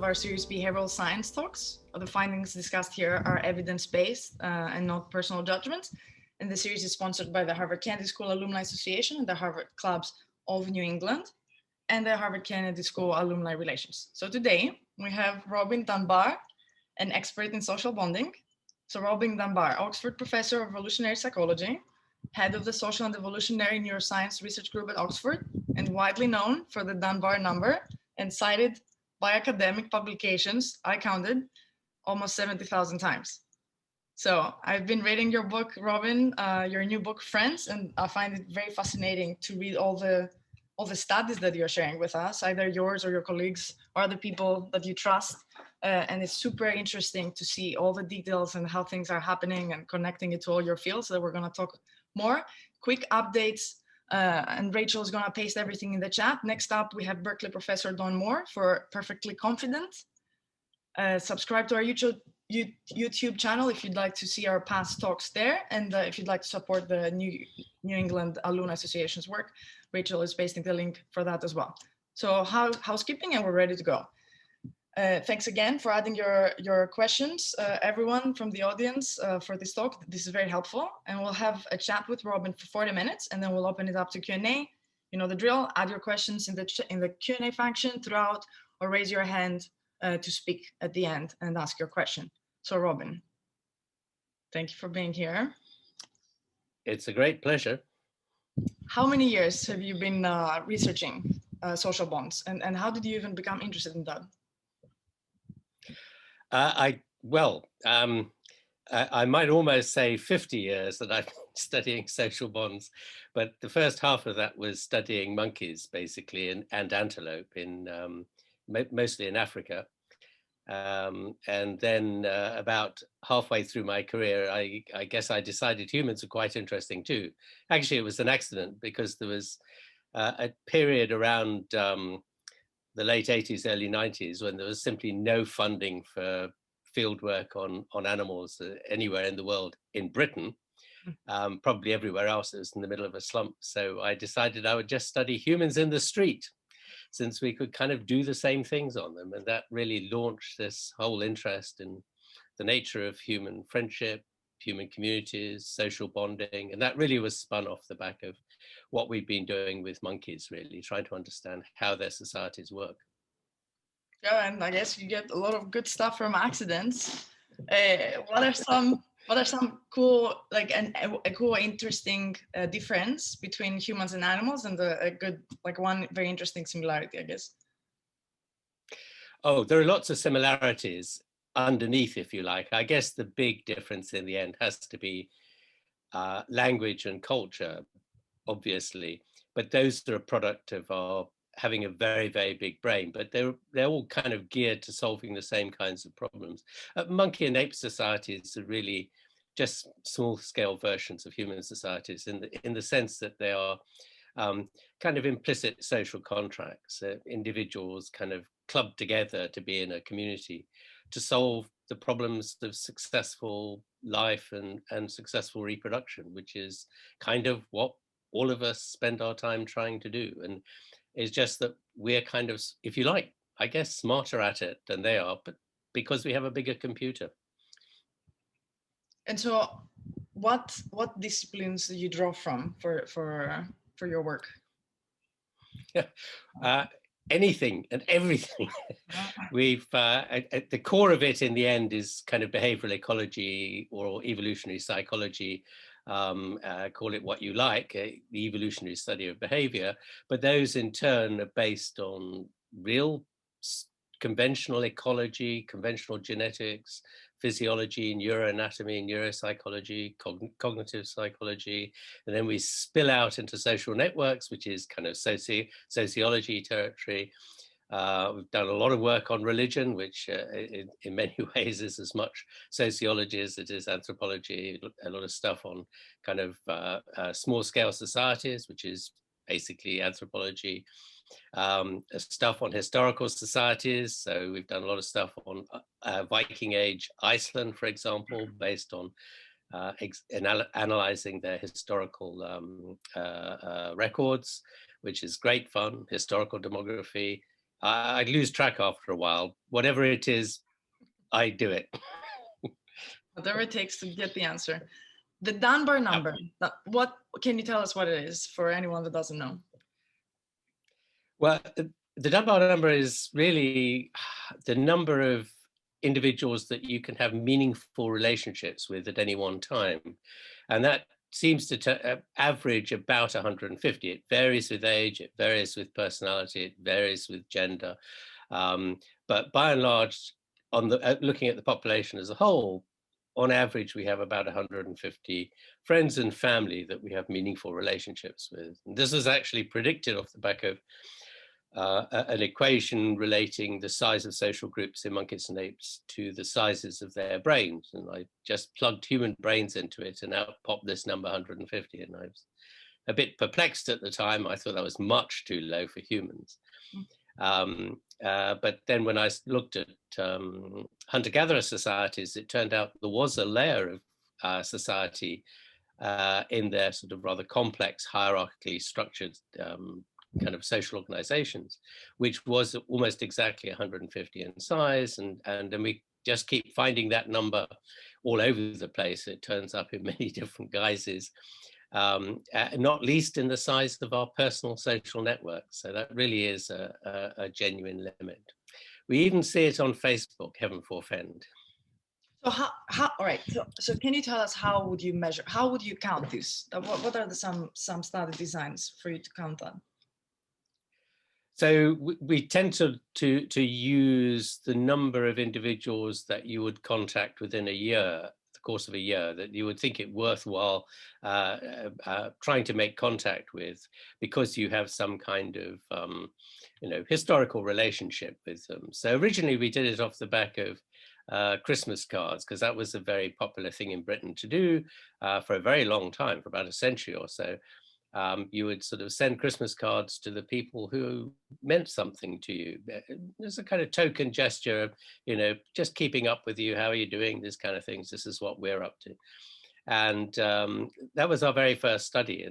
of our series Behavioral Science Talks. The findings discussed here are evidence-based and not personal judgments. And the series is sponsored by the Harvard Kennedy School Alumni Association and the Harvard Clubs of New England and the Harvard Kennedy School Alumni Relations. So today we have Robin Dunbar, an expert in social bonding. So Robin Dunbar, Oxford Professor of Evolutionary Psychology, head of the Social and Evolutionary Neuroscience Research Group at Oxford, and widely known for the Dunbar number and cited by academic publications, I counted, almost 70,000 times. So I've been reading your book, Robin, your new book, Friends, and I find it very fascinating to read all the studies that you're sharing with us, either yours or your colleagues or other people that you trust. And it's super interesting to see all the details and how things are happening and connecting it to all your fields. So we're going to talk more. Quick updates, and Rachel is going to paste everything in the chat. Next up, we have Berkeley professor Don Moore for Perfectly Confident. Subscribe to our YouTube channel if you'd like to see our past talks there, and if you'd like to support the New England Alumni Association's work, Rachel is pasting the link for that as well. So housekeeping, and we're ready to go. Thanks again for adding your questions, everyone from the audience, for this talk. This is very helpful, and we'll have a chat with Robin for 40 minutes, and then we'll open it up to Q&A. You know the drill. Add your questions in the Q&A function throughout, or raise your hand to speak at the end and ask your question. So Robin, thank you for being here. It's a great pleasure. How many years have you been researching social bonds, and how did you even become interested in that? I might almost say 50 years that I've been studying social bonds, but the first half of that was studying monkeys, basically, and antelope, mostly in Africa. And then about halfway through my career, I guess I decided humans are quite interesting too. Actually, it was an accident because there was a period around the late 80s, early 90s, when there was simply no funding for field work on animals anywhere in the world. In Britain, probably everywhere else, it was in the middle of a slump. So I decided I would just study humans in the street, since we could kind of do the same things on them. And that really launched this whole interest in the nature of human friendship, human communities, social bonding. And that really was spun off the back of what we've been doing with monkeys, really trying to understand how their societies work. Yeah, and I guess you get a lot of good stuff from accidents. What are some cool, like a cool, interesting difference between humans and animals, and a good, like one very interesting similarity, I guess? Oh, there are lots of similarities underneath, if you like. I guess the big difference in the end has to be language and culture, obviously, but those are a product of our having a very, very big brain, but they're all kind of geared to solving the same kinds of problems. Monkey and ape societies are really just small scale versions of human societies in the sense that they are kind of implicit social contracts. Individuals kind of club together to be in a community to solve the problems of successful life and successful reproduction, which is kind of what all of us spend our time trying to do. And it's just that we're kind of, if you like, I guess, smarter at it than they are, but because we have a bigger computer. And so what disciplines do you draw from for your work? Anything and everything. We've at the core of it in the end is kind of behavioral ecology or evolutionary psychology. Call it what you like, the evolutionary study of behavior, but those in turn are based on real conventional ecology, conventional genetics, physiology, neuroanatomy, neuropsychology, cognitive psychology, and then we spill out into social networks, which is kind of sociology territory. We've done a lot of work on religion, which in many ways is as much sociology as it is anthropology. A lot of stuff on kind of small scale societies, which is basically anthropology. Stuff on historical societies. So we've done a lot of stuff on Viking Age Iceland, for example, based on analyzing their historical records, which is great fun, historical demography. I lose track after a while. Whatever it is, I do it. Whatever it takes to get the answer. The Dunbar number, what can you tell us what it is for anyone that doesn't know? Well, the Dunbar number is really the number of individuals that you can have meaningful relationships with at any one time. And that seems to average about 150. It varies with age, it varies with personality, it varies with gender. But by and large, on the looking at the population as a whole, on average, we have about 150 friends and family that we have meaningful relationships with. And this was actually predicted off the back of an equation relating the size of social groups in monkeys and apes to the sizes of their brains. And I just plugged human brains into it, and out popped this number 150. And I was a bit perplexed at the time. I thought that was much too low for humans. But then when I looked at hunter-gatherer societies, it turned out there was a layer of society in their sort of rather complex, hierarchically structured kind of social organizations, which was almost exactly 150 in size. And then we just keep finding that number all over the place. It turns up in many different guises, not least in the size of our personal social networks. So that really is a genuine limit. We even see it on Facebook, heaven forfend. So all right. So can you tell us how would you measure? How would you count this? What are some study designs for you to count on? So we tend to use the number of individuals that you would contact within a year, the course of a year, that you would think it worthwhile trying to make contact with, because you have some kind of historical relationship with them. So originally we did it off the back of Christmas cards, because that was a very popular thing in Britain to do for a very long time, for about a century or so. You would sort of send Christmas cards to the people who meant something to you. There's a kind of token gesture of, just keeping up with you. How are you doing? This kind of things. This is what we're up to. And that was our very first study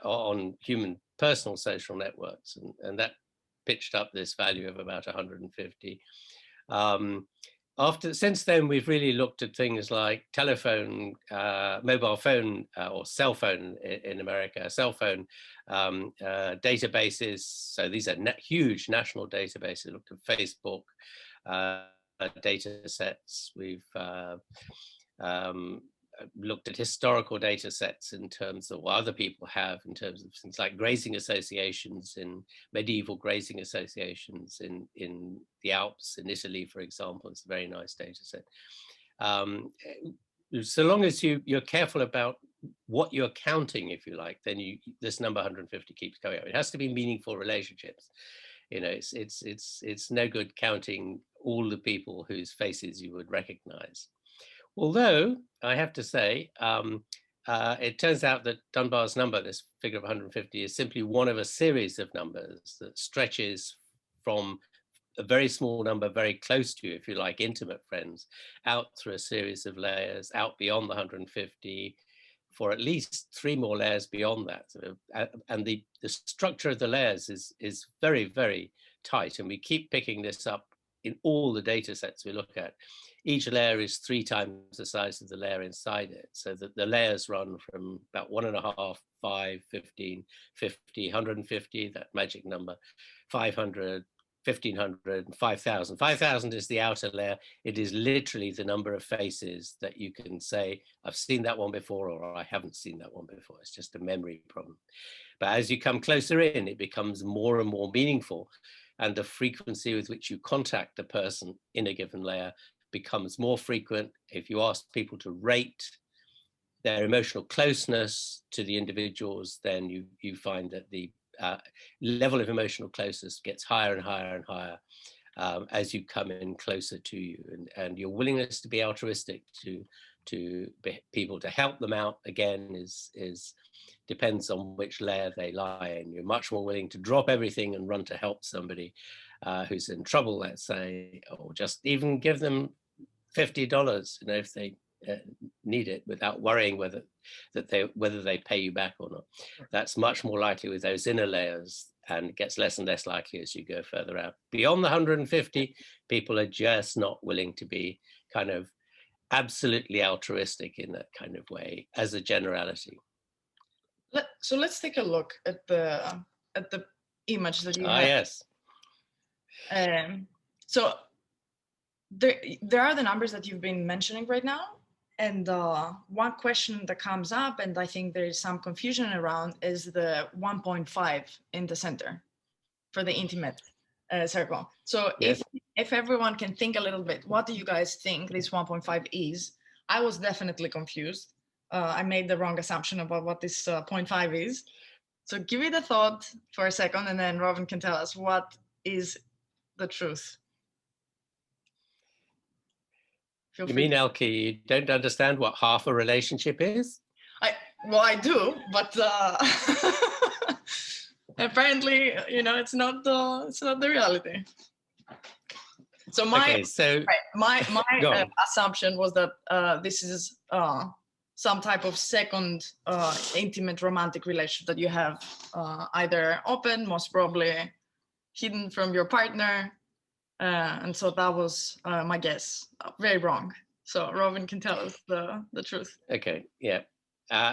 on human personal social networks. And that pitched up this value of about 150. Since then, we've really looked at things like telephone, mobile phone, or cell phone in America, cell phone databases. So these are huge national databases. We looked at Facebook data sets. We've looked at historical data sets in terms of what other people have, in terms of things like grazing associations, in medieval grazing associations in the Alps in Italy, for example. It's a very nice data set. So long as you're careful about what you're counting, if you like, then this number 150 keeps going up. It has to be meaningful relationships. It's no good counting all the people whose faces you would recognize. Although I have to say, it turns out that Dunbar's number, this figure of 150, is simply one of a series of numbers that stretches from a very small number, very close to you, if you like, intimate friends, out through a series of layers, out beyond the 150, for at least 3 more layers beyond that. And the structure of the layers is very, very tight. And we keep picking this up in all the data sets we look at. Each layer is 3 times the size of the layer inside it, so that the layers run from about 1.5, 5, 15, 50, 150, that magic number, 500, 1,500, 5,000. 5,000 is the outer layer. It is literally the number of faces that you can say, I've seen that one before, or I haven't seen that one before. It's just a memory problem. But as you come closer in, it becomes more and more meaningful. And the frequency with which you contact the person in a given layer becomes more frequent. If you ask people to rate their emotional closeness to the individuals, then you find that the level of emotional closeness gets higher and higher and higher as you come in closer to you. And your willingness to be altruistic to people, to help them out, again, depends on which layer they lie in. You're much more willing to drop everything and run to help somebody who's in trouble, let's say, or just even give them $50, if they need it, without worrying whether they pay you back or not. That's much more likely with those inner layers. and it gets less and less likely as you go further out. Beyond the 150, people are just not willing to be kind of absolutely altruistic in that kind of way as a generality. So let's take a look at the image that you have. Yes. So there are the numbers that you've been mentioning right now. And one question that comes up, and I think there is some confusion around, is the 1.5 in the center for the intimate circle. So yes. if everyone can think a little bit, what do you guys think this 1.5 is? I was definitely confused. I made the wrong assumption about what this 0.5 is. So give it a thought for a second, and then Robin can tell us what is the truth. You mean, Elke, you don't understand what half a relationship is? Well, I do, but apparently, it's not the reality. So my assumption was that this is some type of second intimate romantic relationship that you have, either open, most probably hidden from your partner, and so that was my guess. Very wrong. So Robin can tell us the truth. Okay, yeah.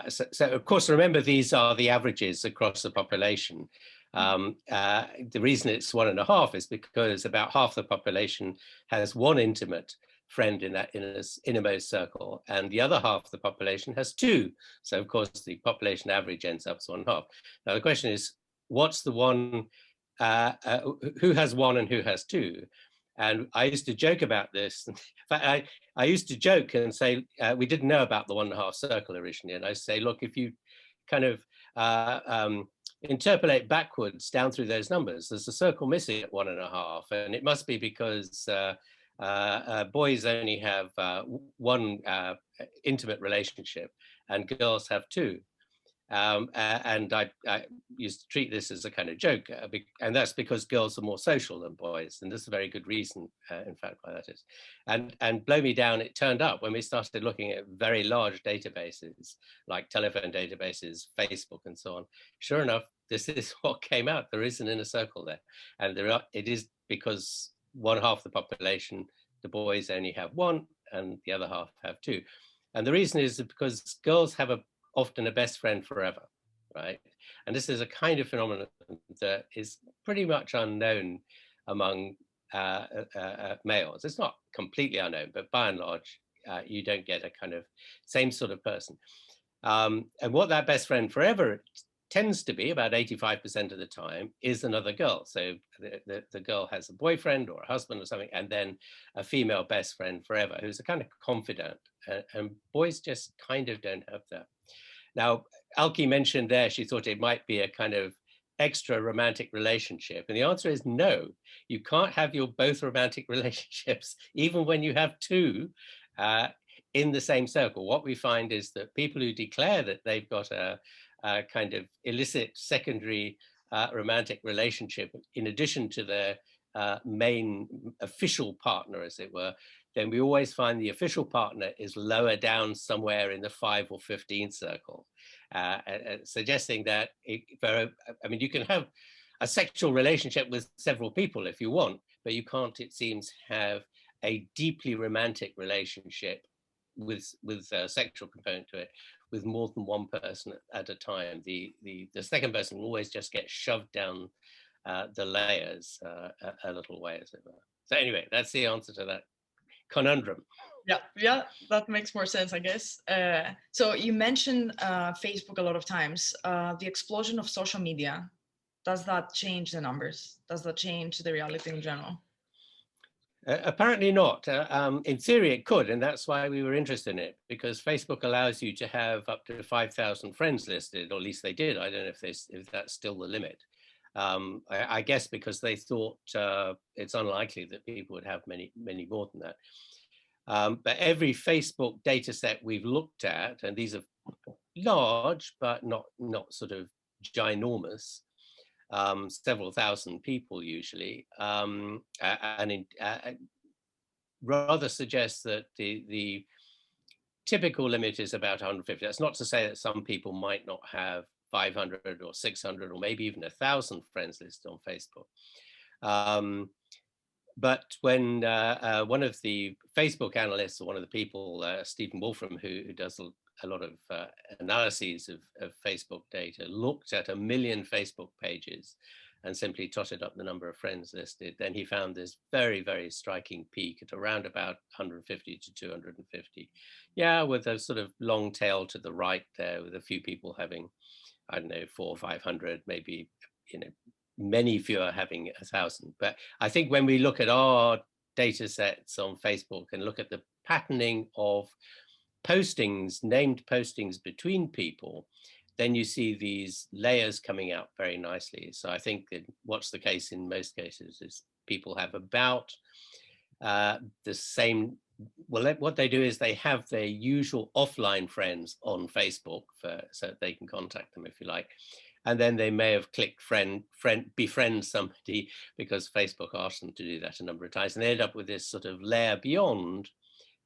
So of course, remember, these are the averages across the population. The reason it's 1.5 is because about half the population has one intimate friend in that innermost circle, and the other half of the population has two. So of course, the population average ends up as 1.5. Now the question is, what's the one? Who has one and who has two? And I used to joke about this. In fact, I used to joke and say, we didn't know about the 1.5 circle originally. And I say, look, if you kind of interpolate backwards down through those numbers, there's a circle missing at 1.5. And it must be because boys only have one intimate relationship and girls have two. And I used to treat this as a kind of joke, and that's because girls are more social than boys, and there's a very good reason, in fact, why that is. And blow me down, it turned up when we started looking at very large databases, like telephone databases, Facebook, and so on. Sure enough, this is what came out. There is an inner circle there, and it is because 1/2 the population, the boys only have one, and the other half have two. And the reason is because girls have often a best friend forever, right? And this is a kind of phenomenon that is pretty much unknown among males. It's not completely unknown, but by and large, you don't get a kind of same sort of person. And what that best friend forever tends to be, about 85% of the time, is another girl. So the girl has a boyfriend or a husband or something, and then a female best friend forever, who's a kind of confidant. And boys just kind of don't have that. Now, Alki mentioned there, she thought it might be a kind of extra romantic relationship. And the answer is no, you can't have your both romantic relationships, even when you have two in the same circle. What we find is that people who declare that they've got a kind of illicit secondary romantic relationship, in addition to their main official partner, as it were, then we always find the official partner is lower down somewhere in the 5 or 15 circle, suggesting that you can have a sexual relationship with several people if you want, but you can't, it seems, have a deeply romantic relationship with a sexual component to it with more than one person at a time. The second person will always just get shoved down the layers a little way, as it were. So anyway, that's the answer to that conundrum. Yeah, that makes more sense, I guess. So you mentioned Facebook a lot of times. The explosion of social media, does that change the numbers? Does that change the reality in general? Apparently not. In theory, it could, and that's why we were interested in it, because Facebook allows you to have up to 5,000 friends listed, or at least they did. I don't know if that's still the limit. I guess because they thought it's unlikely that people would have many more than that. But every Facebook data set we've looked at, and these are large, but not sort of ginormous, several thousand people usually, rather suggests that the typical limit is about 150. That's not to say that some people might not have 500 or 600 or maybe even 1,000 friends listed on Facebook. But when one of the Facebook analysts, or one of the people, Stephen Wolfram, who does a lot of analyses of Facebook data, looked at 1 million Facebook pages and simply totted up the number of friends listed, then he found this very, very striking peak at around about 150 to 250. Yeah, with a sort of long tail to the right there, with a few people having, I don't know, 400 or 500, maybe, many fewer having 1,000. But I think when we look at our data sets on Facebook and look at the patterning of postings, named postings between people, then you see these layers coming out very nicely. So I think that what's the case in most cases is people have about the same, well, what they do is they have their usual offline friends on Facebook so they can contact them if you like. And then they may have clicked befriend somebody because Facebook asked them to do that a number of times, and they end up with this sort of layer beyond,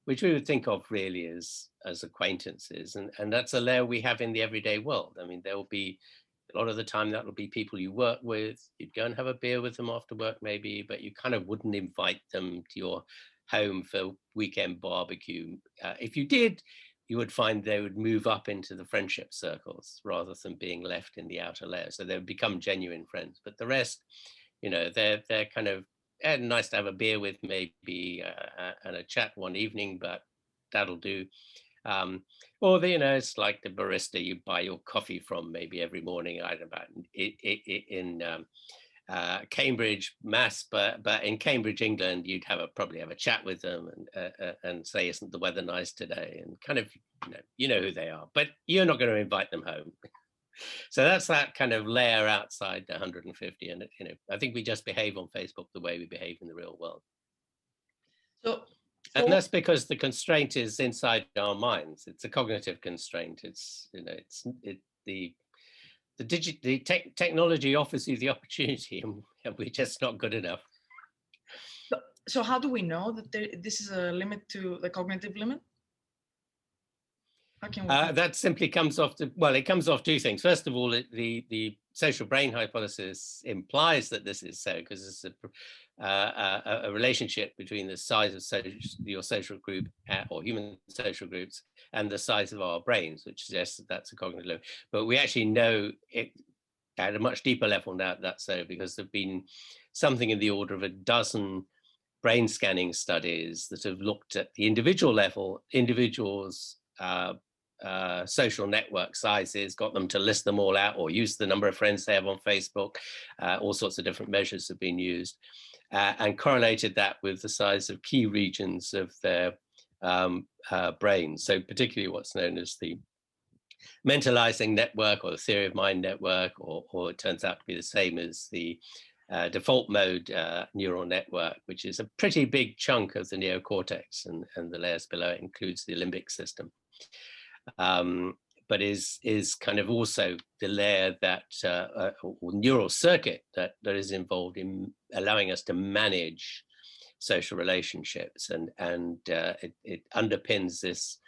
which we would think of really as acquaintances. And that's a layer we have in the everyday world. I mean, there will be a lot of the time that will be people you work with. You'd go and have a beer with them after work maybe, but you kind of wouldn't invite them to your home for weekend barbecue. If you did, you would find they would move up into the friendship circles rather than being left in the outer layer. So they would become genuine friends. But the rest, they're kind of nice to have a beer with maybe and a chat one evening, but that'll do. Or it's like the barista you buy your coffee from maybe every morning. I don't know, in Cambridge, Mass, but in Cambridge, England, you'd probably have a chat with them and say, "Isn't the weather nice today?" And kind of, you know who they are, but you're not going to invite them home. So that's that kind of layer outside the 150, and I think we just behave on Facebook the way we behave in the real world. And that's because the constraint is inside our minds. It's a cognitive constraint. It's the technology offers you the opportunity, and we're just not good enough. So how do we know that this is a limit to the cognitive limit? How can we that simply comes off it comes off two things. First of all, the social brain hypothesis implies that this is so, because it's a relationship between the size of your social group or human social groups and the size of our brains, which suggests that that's a cognitive limit. But we actually know it at a much deeper level now that's so, because there've been something in the order of 12 brain scanning studies that have looked at the individual level, individuals' social network sizes, got them to list them all out or use the number of friends they have on Facebook. All sorts of different measures have been used, and correlated that with the size of key regions of their brains. So particularly what's known as the Mentalizing Network, or the theory of mind network, or it turns out to be the same as the default mode neural network, which is a pretty big chunk of the neocortex, and the layers below it includes the limbic system. But is kind of also the layer that or neural circuit that is involved in allowing us to manage social relationships, and it underpins this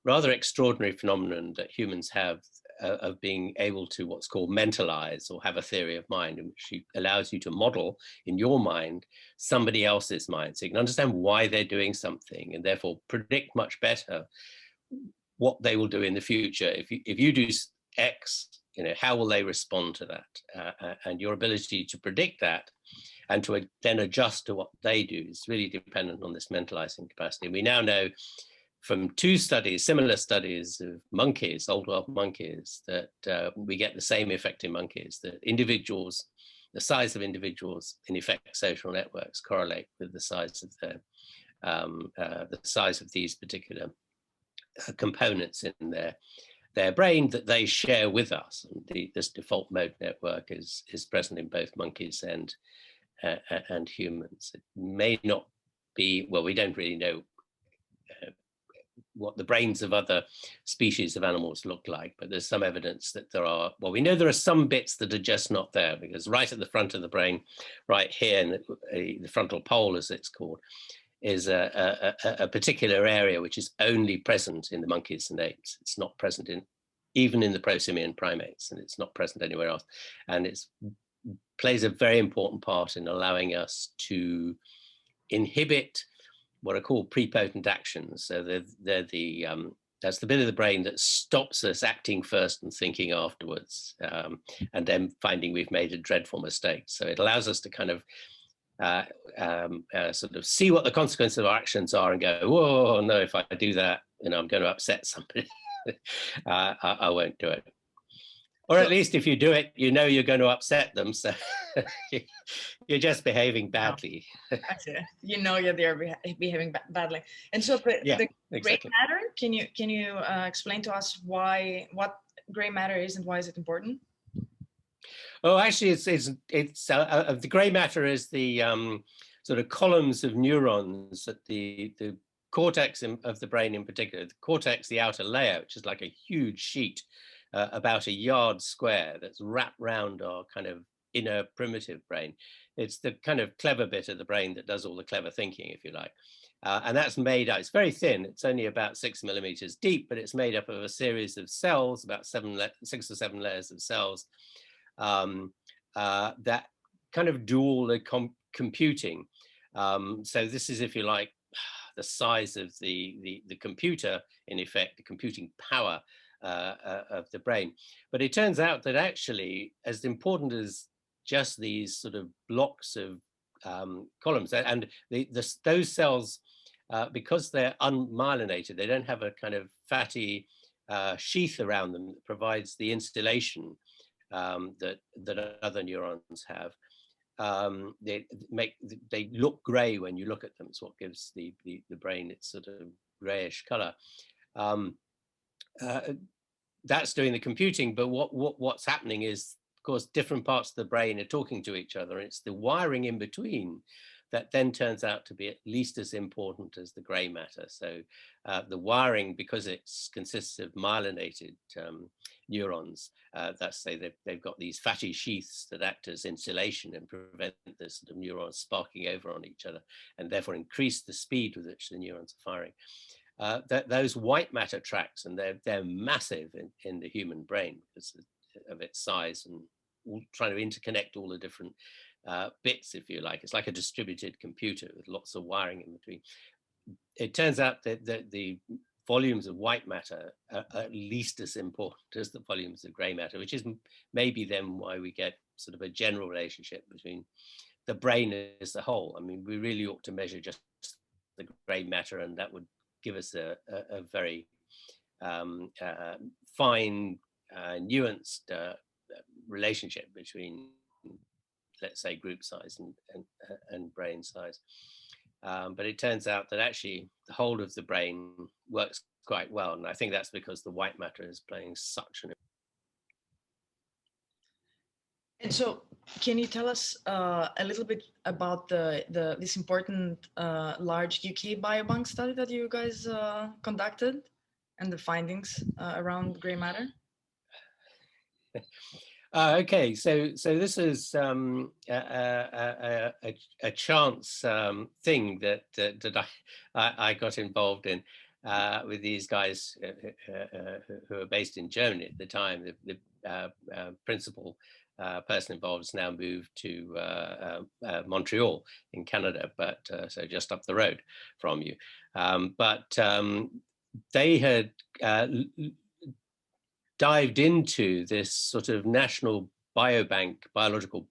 rather extraordinary phenomenon that humans have of being able to what's called mentalize, or have a theory of mind, in which allows you to model in your mind somebody else's mind, so you can understand why they're doing something and therefore predict much better what they will do in the future. If you do X, how will they respond to that? And your ability to predict that and to then adjust to what they do is really dependent on this mentalizing capacity. We now know from 2 studies, similar studies of monkeys, old world monkeys, that we get the same effect in monkeys, that individuals, the size of individuals in effect social networks correlate with the size of the size of these particular components in their brain that they share with us. And this default mode network is present in both monkeys and humans. It may not be, well, we don't really know what the brains of other species of animals look like, but there's some evidence that we know there are some bits that are just not there, because right at the front of the brain, right here in the frontal pole, as it's called, is a particular area which is only present in the monkeys and apes. It's not present in even in the prosimian primates, and it's not present anywhere else. And it plays a very important part in allowing us to inhibit what are called prepotent actions. So they're the that's the bit of the brain that stops us acting first and thinking afterwards, and then finding we've made a dreadful mistake. So it allows us to kind of sort of see what the consequences of our actions are and go, whoa, no, if I do that, I'm going to upset somebody. I won't do it. Or at least if you do it, you're going to upset them. So you're just behaving badly. They're behaving badly. And so the gray matter, can you explain to us what gray matter is and why is it important? Oh, actually, it's the gray matter is the sort of columns of neurons at the cortex of the brain in particular. The cortex, the outer layer, which is like a huge sheet about a yard square that's wrapped round our kind of inner primitive brain. It's the kind of clever bit of the brain that does all the clever thinking, if you like. And that's made up, it's very thin, it's only about 6 millimeters deep, but it's made up of a series of cells, about 6 or 7 layers of cells that kind of do all the computing. So this is, if you like, the size of the computer, in effect, the computing power of the brain. But it turns out that actually, as important as just these sort of blocks of columns, and those cells, because they're unmyelinated, they don't have a kind of fatty sheath around them that provides the insulation that other neurons have. They look grey when you look at them. It's what gives the brain its sort of greyish colour. That's doing the computing, but what's happening is, of course, different parts of the brain are talking to each other. It's the wiring in between that then turns out to be at least as important as the grey matter. So the wiring, because it consists of myelinated neurons, that's say they've got these fatty sheaths that act as insulation and prevent the sort of neurons sparking over on each other, and therefore increase the speed with which the neurons are firing. Those white matter tracks, and they're massive in the human brain because of its size, and trying to interconnect all the different bits, if you like. It's like a distributed computer with lots of wiring in between. It turns out that the volumes of white matter are at least as important as the volumes of grey matter, which is maybe then why we get sort of a general relationship between the brain as a whole. I mean, we really ought to measure just the grey matter, and that would give us a very fine, nuanced relationship between, let's say, group size and brain size. But it turns out that actually the whole of the brain works quite well. And I think that's because the white matter is playing such an... And so can you tell us a little bit about this important large UK biobank study that you guys conducted and the findings around grey matter? Okay, so this is a chance thing that I got involved in with these guys who are based in Germany at the time. The principal person involved has now moved to Montreal in Canada, but so just up the road from you. But they had dived into this sort of national biological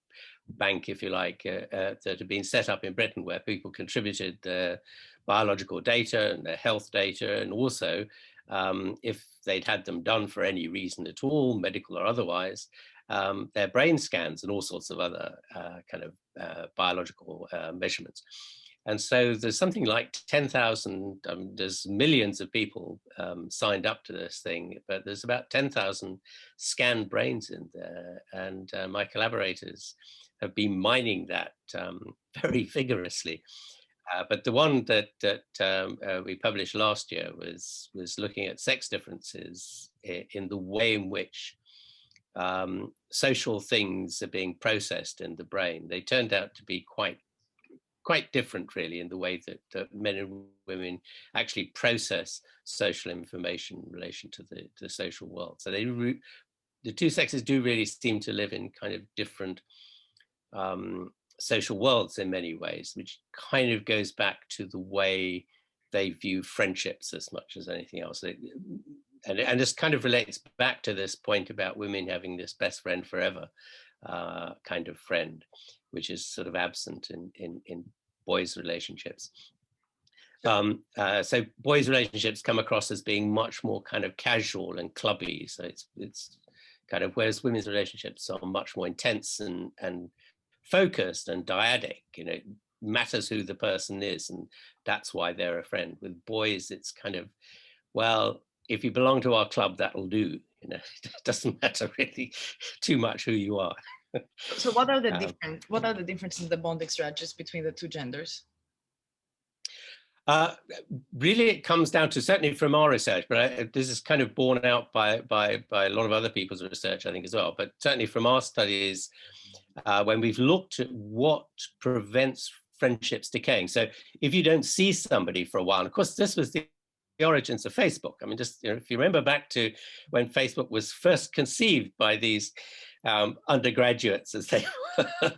bank, if you like, that had been set up in Britain, where people contributed their biological data and their health data, and also if they'd had them done for any reason at all, medical or otherwise, their brain scans and all sorts of other kind of biological measurements. And so there's something like 10,000, there's millions of people signed up to this thing, but there's about 10,000 scanned brains in there. And my collaborators have been mining that very vigorously. But the one that we published last year was looking at sex differences in the way in which social things are being processed in the brain. They turned out to be quite quite different really in the way that men and women actually process social information in relation to the social world. So the two sexes do really seem to live in kind of different social worlds in many ways, which kind of goes back to the way they view friendships as much as anything else. And this kind of relates back to this point about women having this best friend forever kind of friend, which is sort of absent in boys' relationships. So boys' relationships come across as being much more kind of casual and clubby. So it's kind of, whereas women's relationships are much more intense and focused and dyadic. You know, it matters who the person is, and that's why they're a friend. With boys, it's kind of, well, if you belong to our club, that'll do. You know, it doesn't matter really too much who you are. So what are the differences in the bonding strategies between the two genders? Really, it comes down to, certainly from our research, but this is kind of borne out by a lot of other people's research, I think, as well. But certainly from our studies, when we've looked at what prevents friendships decaying. So if you don't see somebody for a while, and of course, this was the origins of Facebook. I mean, just, you know, if you remember back to when Facebook was first conceived by these undergraduates, as they were,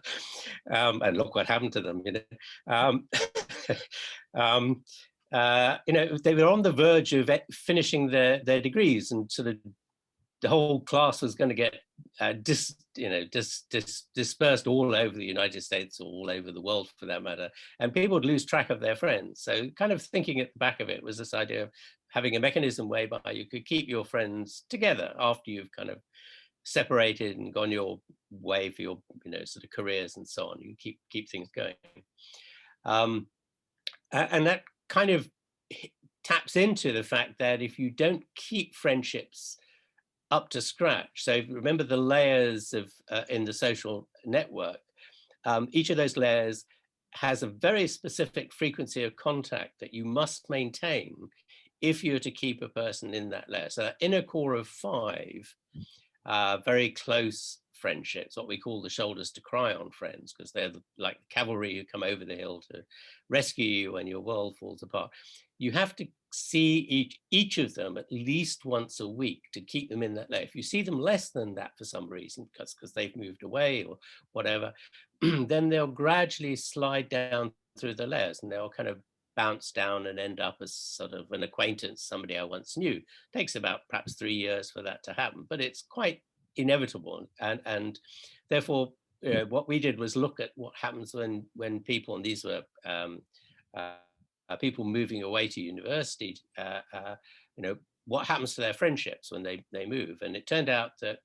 and look what happened to them, you know. You know, they were on the verge of finishing their degrees, and sort of the whole class was going to get dispersed all over the United States, or all over the world for that matter, and people would lose track of their friends. So kind of thinking at the back of it was this idea of having a mechanism whereby you could keep your friends together after you've kind of separated and gone your way for your, you know, sort of careers and so on. You keep things going. And that kind of taps into the fact that if you don't keep friendships up to scratch, so remember the layers of in the social network, each of those layers has a very specific frequency of contact that you must maintain if you're to keep a person in that layer. So that inner core of 5 very close friendships, what we call the shoulders to cry on friends, because they're like the cavalry who come over the hill to rescue you when your world falls apart. You have to see each of them at least once a week to keep them in that layer. If you see them less than that for some reason, because they've moved away or whatever, then they'll gradually slide down through the layers, and they'll kind of bounce down and end up as sort of an acquaintance, somebody I once knew. It takes about perhaps 3 years for that to happen, but it's quite inevitable. And therefore, what we did was look at what happens when people, and these were people moving away to university, you know, what happens to their friendships when they move. And it turned out that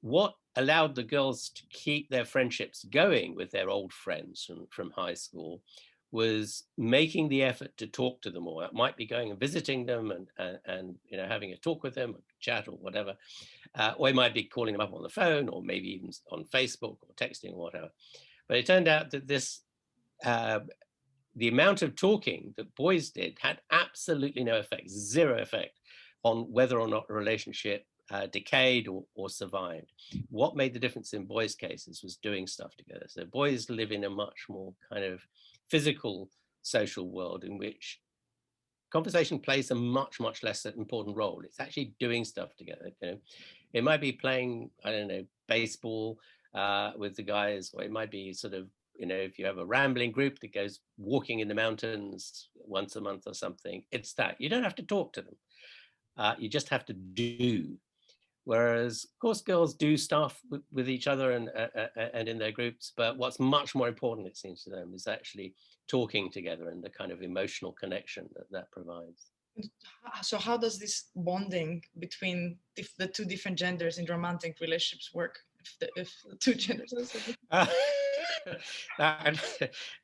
what allowed the girls to keep their friendships going with their old friends from high school was making the effort to talk to them more. It might be going and visiting them and you know, having a talk with them, or chat or whatever, or it might be calling them up on the phone, or maybe even on Facebook or texting or whatever. But it turned out that this the amount of talking that boys did had absolutely no effect, 0 effect on whether or not a relationship decayed or survived. What made the difference in boys' cases was doing stuff together. So boys live in a much more kind of physical social world in which conversation plays a much less important role. It's actually doing stuff together. You know, it might be playing, I don't know, baseball with the guys, or it might be sort of, you know, if you have a rambling group that goes walking in the mountains once a month or something, it's that. You don't have to talk to them. You just have to do. Whereas, of course, girls do stuff with each other and in their groups, but what's much more important, it seems to them, is actually talking together and the kind of emotional connection that provides. So how does this bonding between the two different genders in romantic relationships work? If the two genders are so different?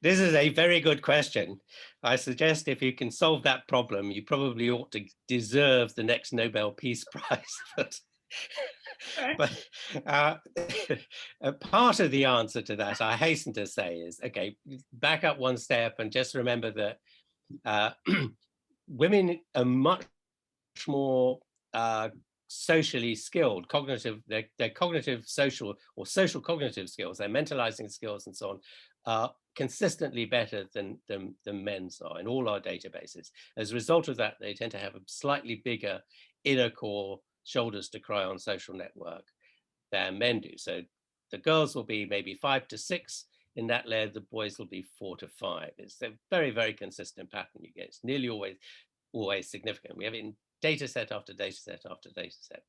This is a very good question. I suggest if you can solve that problem, you probably ought to deserve the next Nobel Peace Prize. But part of the answer to that, I hasten to say, is, okay, back up one step and just remember that women are much more socially skilled, their cognitive social or social cognitive skills, their mentalizing skills and so on, are consistently better than men's are in all our databases. As a result of that, they tend to have a slightly bigger inner core shoulders to cry on social network than men do. So the girls will be maybe 5 to 6 in that layer, the boys will be 4 to 5. It's a very, very consistent pattern you get. It's nearly always significant. We have it in data set after data set after data set.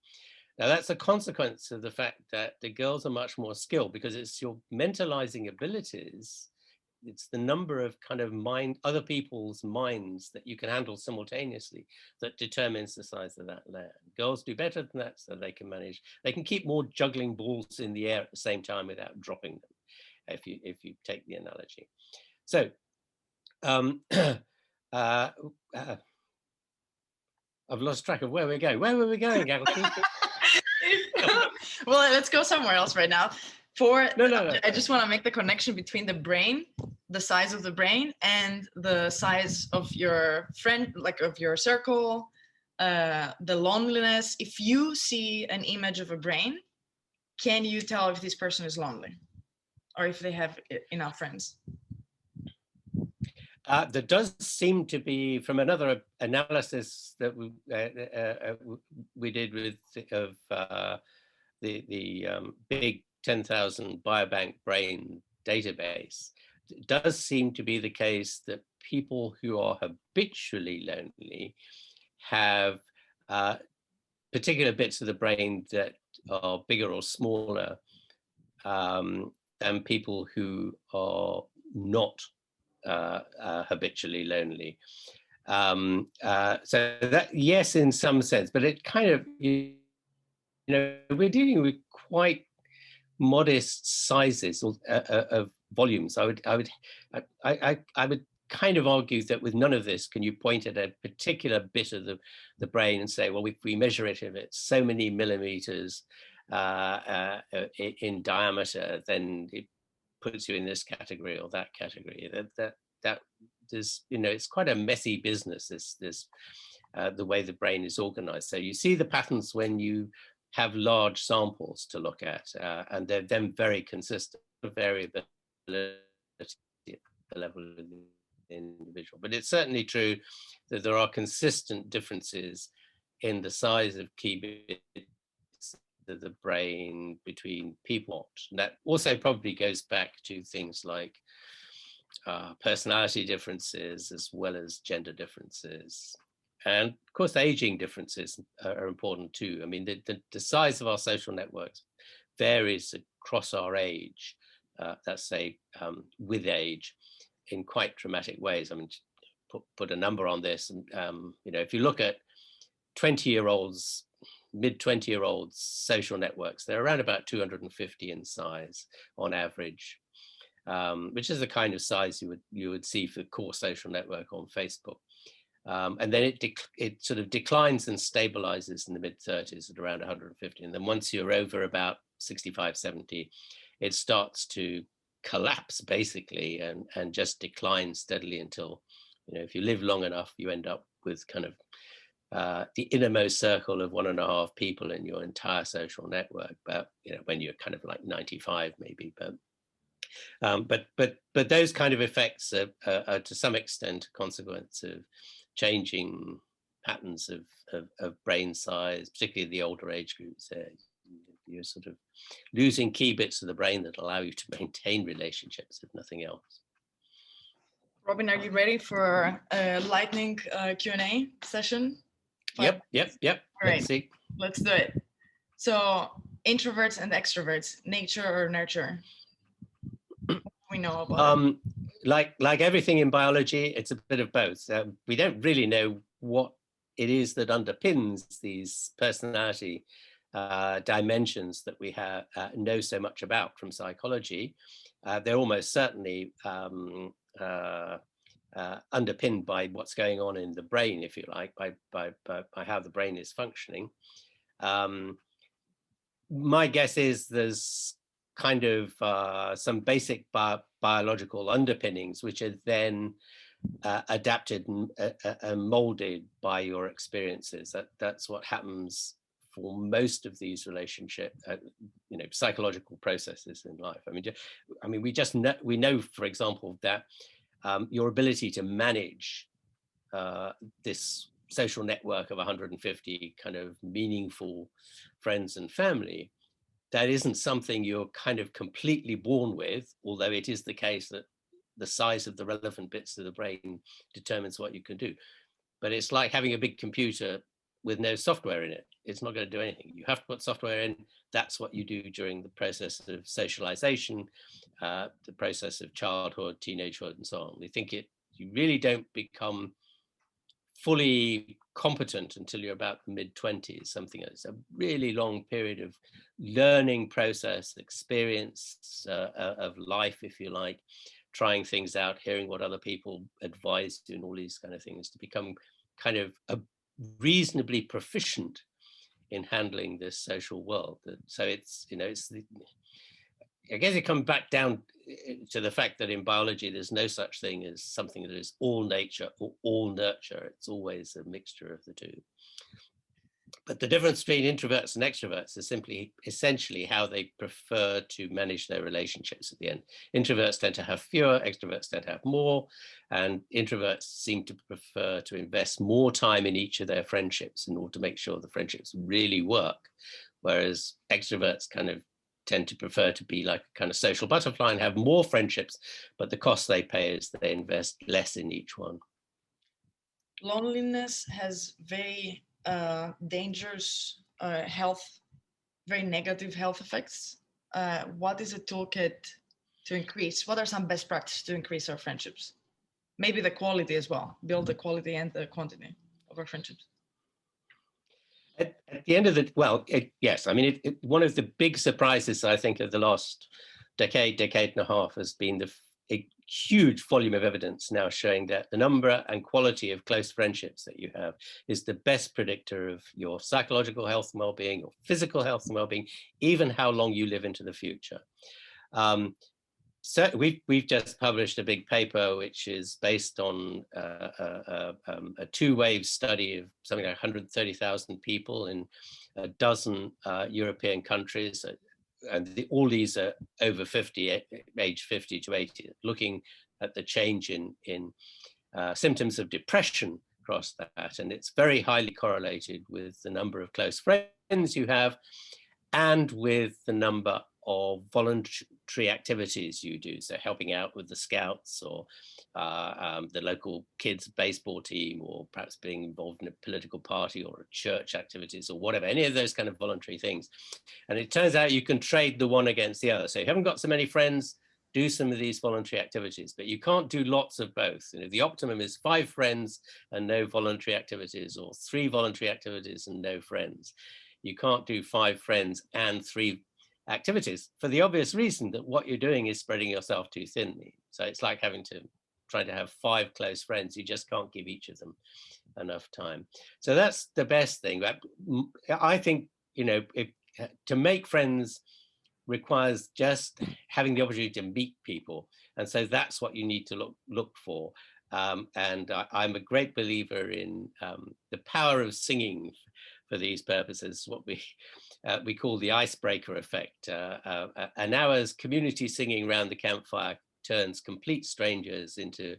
Now that's a consequence of the fact that the girls are much more skilled, because it's your mentalizing abilities, it's the number of kind of other people's minds that you can handle simultaneously that determines the size of that layer. Girls do better than that, so they can keep more juggling balls in the air at the same time without dropping them, if you take the analogy. So I've lost track of where we're going. Where were we going, Alfie? Well, let's go somewhere else right now. No. I just want to make the connection between the brain, the size of the brain, and the size of your friend, like of your circle, the loneliness. If you see an image of a brain, can you tell if this person is lonely or if they have enough friends? There does seem to be, from another analysis that we did with the big 10,000 biobank brain database, it does seem to be the case that people who are habitually lonely have particular bits of the brain that are bigger or smaller than people who are not habitually lonely. So that, yes, in some sense, but it kind of, we're dealing with quite modest sizes of volumes. I would kind of argue that with none of this can you point at a particular bit of the brain and say, well, if we measure it, if it's so many millimeters in diameter, then it puts you in this category or that category. That there's, it's quite a messy business, this the way the brain is organized. So you see the patterns when you have large samples to look at, and they're then very consistent variability at the level of the individual. But it's certainly true that there are consistent differences in the size of key bits of the brain between people. And that also probably goes back to things like personality differences as well as gender differences. And of course, aging differences are important too. I mean, the size of our social networks varies across our age, let's say with age, in quite dramatic ways. I mean, put a number on this, and if you look at 20-year-olds, mid-20-year-olds social networks, they're around about 250 in size on average, which is the kind of size you would see for core social network on Facebook. And then it sort of declines and stabilizes in the mid-30s at around 150. And then once you're over about 65, 70, it starts to collapse basically and just decline steadily until, if you live long enough, you end up with kind of the innermost circle of 1.5 people in your entire social network. But, when you're kind of like 95 maybe, but those kind of effects are to some extent a consequence of changing patterns of brain size, particularly the older age groups. You're sort of losing key bits of the brain that allow you to maintain relationships, if nothing else. Robin, are you ready for a lightning Q&A session? Yep. All right, let's do it. So, introverts and extroverts, nature or nurture? We know about it. Like everything in biology, it's a bit of both. We don't really know what it is that underpins these personality dimensions that we know so much about from psychology. They're almost certainly underpinned by what's going on in the brain, if you like, by how the brain is functioning. My guess is there's kind of some basic biological underpinnings, which are then adapted and molded by your experiences. That's what happens for most of these relationship, psychological processes in life. We know, for example, that your ability to manage this social network of 150 kind of meaningful friends and family, that isn't something you're kind of completely born with, although it is the case that the size of the relevant bits of the brain determines what you can do. But it's like having a big computer with no software in it. It's not going to do anything. You have to put software in. That's what you do during the process of socialization, the process of childhood, teenagehood, and so on. We think you really don't become fully competent until you're about the mid-20s, something else. A really long period of learning process, experience of life, if you like, trying things out, hearing what other people advise you and all these kind of things to become kind of reasonably proficient in handling this social world. So I guess it comes back down to the fact that in biology, there's no such thing as something that is all nature or all nurture. It's always a mixture of the two. But the difference between introverts and extroverts is simply essentially how they prefer to manage their relationships at the end. Introverts tend to have fewer, extroverts tend to have more, and introverts seem to prefer to invest more time in each of their friendships in order to make sure the friendships really work, whereas extroverts kind of tend to prefer to be like a kind of social butterfly and have more friendships, but the cost they pay is they invest less in each one. Loneliness has very dangerous very negative health effects. What is a toolkit to increase? What are some best practices to increase our friendships? Maybe the quality as well, build the quality and the quantity of our friendships. At the end of the, yes, I mean, one of the big surprises, I think, of the last decade and a half has been a huge volume of evidence now showing that the number and quality of close friendships that you have is the best predictor of your psychological health and well-being, or physical health and well-being, even how long you live into the future. So we've just published a big paper which is based on a two-wave study of something like 130,000 people in a dozen European countries, and all these are over 50, age 50 to 80, looking at the change in symptoms of depression across that. And it's very highly correlated with the number of close friends you have and with the number of voluntary activities you do. So helping out with the scouts or the local kids baseball team, or perhaps being involved in a political party or a church activities or whatever, any of those kind of voluntary things. And it turns out you can trade the one against the other. So you haven't got so many friends, do some of these voluntary activities, but you can't do lots of both. The optimum is 5 friends and no voluntary activities, or 3 voluntary activities and no friends. You can't do 5 friends and 3 activities, for the obvious reason that what you're doing is spreading yourself too thinly. So it's like trying to have 5 close friends. You just can't give each of them enough time. So that's the best thing. I think, to make friends requires just having the opportunity to meet people. And so that's what you need to look for. And I'm a great believer in the power of singing for these purposes, what we call the Icebreaker Effect. An hour's community singing around the campfire turns complete strangers into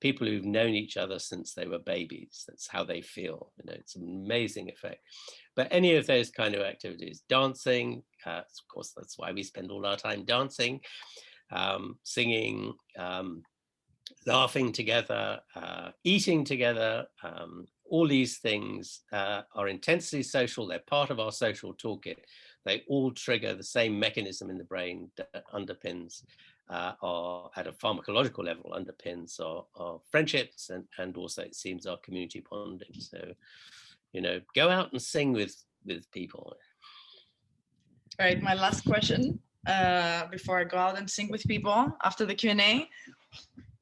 people who've known each other since they were babies. That's how they feel. It's an amazing effect. But any of those kind of activities, dancing, of course, that's why we spend all our time dancing, singing, laughing together, eating together, all these things are intensely social. They're part of our social toolkit. They all trigger the same mechanism in the brain that underpins, or at a pharmacological level, underpins our friendships and also, it seems, our community bonding. So, go out and sing with people. All right, my last question before I go out and sing with people after the Q&A.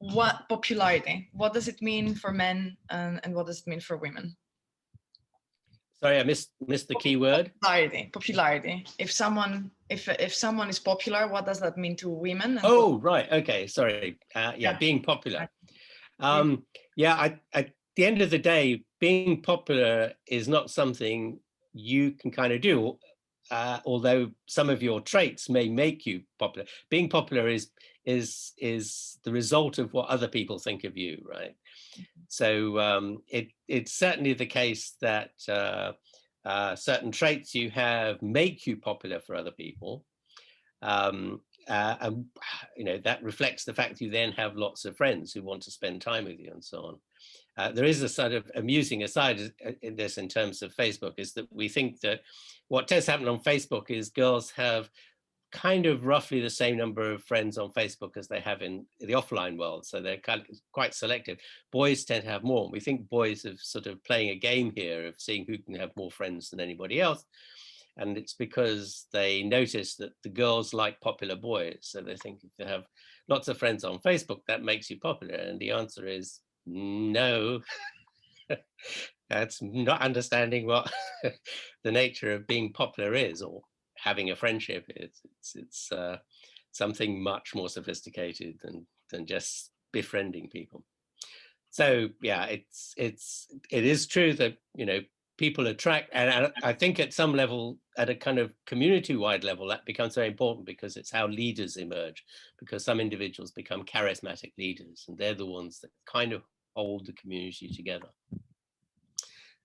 What popularity? What does it mean for men, and what does it mean for women? Sorry, I missed the key word. Popularity. If someone is popular, what does that mean to women? Right. Okay. Sorry. Being popular. At the end of the day, being popular is not something you can kind of do, although some of your traits may make you popular. Being popular is the result of what other people think of you, right? So it's certainly the case that certain traits you have make you popular for other people. And that reflects the fact you then have lots of friends who want to spend time with you and so on. There is a sort of amusing aside in this in terms of Facebook, is that we think that what tends to happen on Facebook is girls have kind of roughly the same number of friends on Facebook as they have in the offline world. So they're kind of quite selective. Boys tend to have more. We think boys are sort of playing a game here of seeing who can have more friends than anybody else. And it's because they notice that the girls like popular boys. So they think if they have lots of friends on Facebook, that makes you popular. And the answer is no. That's not understanding what the nature of being popular is, or having a friendship is. It's something much more sophisticated than just befriending people. So yeah, it is true that people attract, and I think at some level, at a kind of community-wide level, that becomes very important, because it's how leaders emerge, because some individuals become charismatic leaders, and they're the ones that kind of hold the community together.